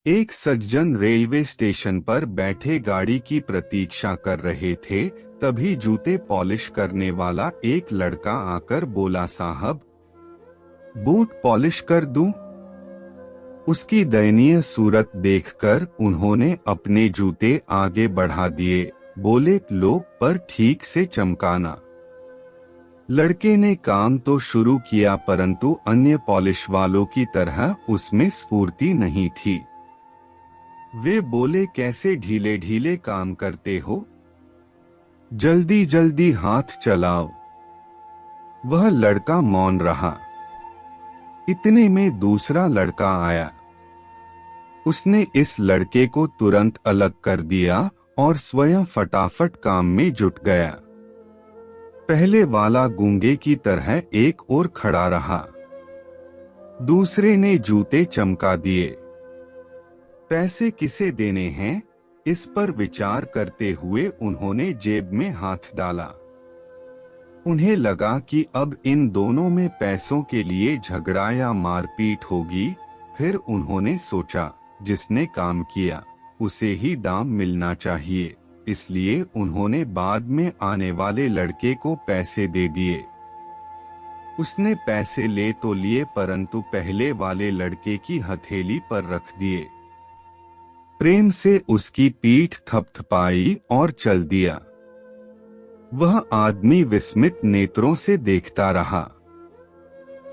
एक सज्जन railway station पर बैठे गाड़ी की प्रतीक्षा कर रहे थे। तभी जूते पॉलिश करने वाला एक लड़का आकर बोला, साहब, बूट पॉलिश कर दूं? उसकी दयनीय सूरत देखकर उन्होंने अपने जूते आगे बढ़ा दिए। बोले, लो, पर ठीक से चमकाना। लड़के ने काम तो शुरू किया, परंतु अन्य पॉलिश वालों की तरह उसमें स्फूर्ति नहीं थी। वे बोले, कैसे ढीले ढीले काम करते हो, जल्दी जल्दी हाथ चलाओ। वह लड़का मौन रहा। इतने में दूसरा लड़का आया। उसने इस लड़के को तुरंत अलग कर दिया और स्वयं फटाफट काम में जुट गया। पहले वाला गूंगे की तरह एक ओर खड़ा रहा। दूसरे ने जूते चमका दिए। पैसे किसे देने हैं, इस पर विचार करते हुए उन्होंने जेब में हाथ डाला। उन्हें लगा कि अब इन दोनों में पैसों के लिए झगड़ा या मारपीट होगी। फिर उन्होंने सोचा, जिसने काम किया उसे ही दाम मिलना चाहिए। इसलिए उन्होंने बाद में आने वाले लड़के को पैसे दे दिए। उसने पैसे ले तो लिए, परंतु पहले वाले लड़के की हथेली पर रख दिए। प्रेम से उसकी पीठ थपथपाई और चल दिया। वह आदमी विस्मित नेत्रों से देखता रहा।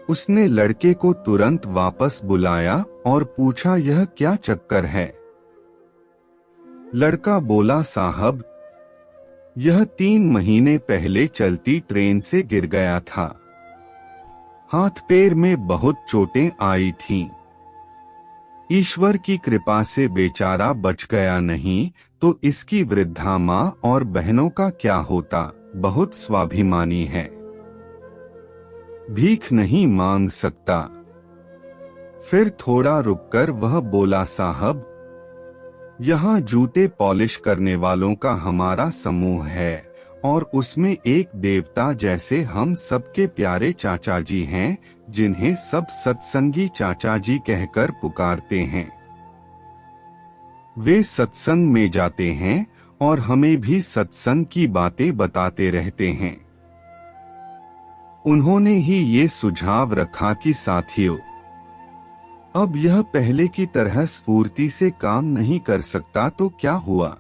उसने लड़के को तुरंत वापस बुलाया और पूछा, यह क्या चक्कर है? लड़का बोला, साहब, यह 3 महीने पहले चलती ट्रेन से गिर गया था। हाथ पैर में बहुत चोटें आई थीं। ईश्वर की कृपा से बेचारा बच गया, नहीं तो इसकी वृद्धा माँ और बहनों का क्या होता। बहुत स्वाभिमानी है, भीख नहीं मांग सकता। फिर थोड़ा रुककर वह बोला, साहब, यहाँ जूते पॉलिश करने वालों का हमारा समूह है और उसमें एक देवता जैसे हम सबके प्यारे चाचा जी हैं, जिन्हें सब सत्संगी चाचा जी कहकर पुकारते हैं। वे सत्संग में जाते हैं और हमें भी सत्संग की बातें बताते रहते हैं। उन्होंने ही ये सुझाव रखा कि साथियों, अब यह पहले की तरह स्फूर्ति से काम नहीं कर सकता तो क्या हुआ?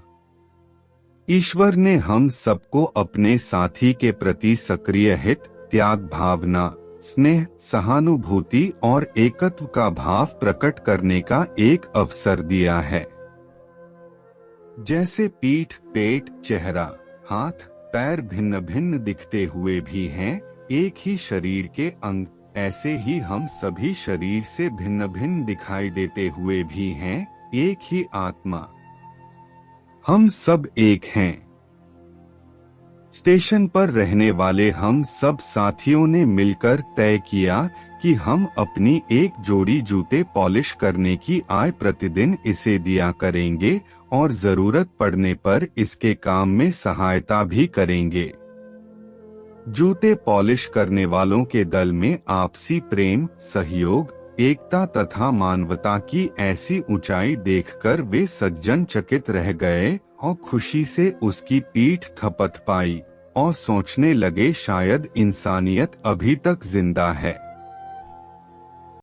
ईश्वर ने हम सबको अपने साथी के प्रति सक्रिय हित, त्याग भावना, स्नेह, सहानुभूति और एकत्व का भाव प्रकट करने का एक अवसर दिया है। जैसे पीठ, पेट, चेहरा, हाथ, पैर भिन्न भिन्न दिखते हुए भी हैं एक ही शरीर के अंग, ऐसे ही हम सभी शरीर से भिन्न भिन्न दिखाई देते हुए भी हैं एक ही आत्मा। हम सब एक हैं। स्टेशन पर रहने वाले हम सब साथियों ने मिलकर तय किया कि हम अपनी एक जोड़ी जूते पॉलिश करने की आय प्रतिदिन इसे दिया करेंगे और जरूरत पड़ने पर इसके काम में सहायता भी करेंगे। जूते पॉलिश करने वालों के दल में आपसी प्रेम, सहयोग, एकता तथा मानवता की ऐसी ऊंचाई देखकर वे सज्जन चकित रह गए और खुशी से उसकी पीठ थपथपाई और सोचने लगे, शायद इंसानियत अभी तक जिंदा है।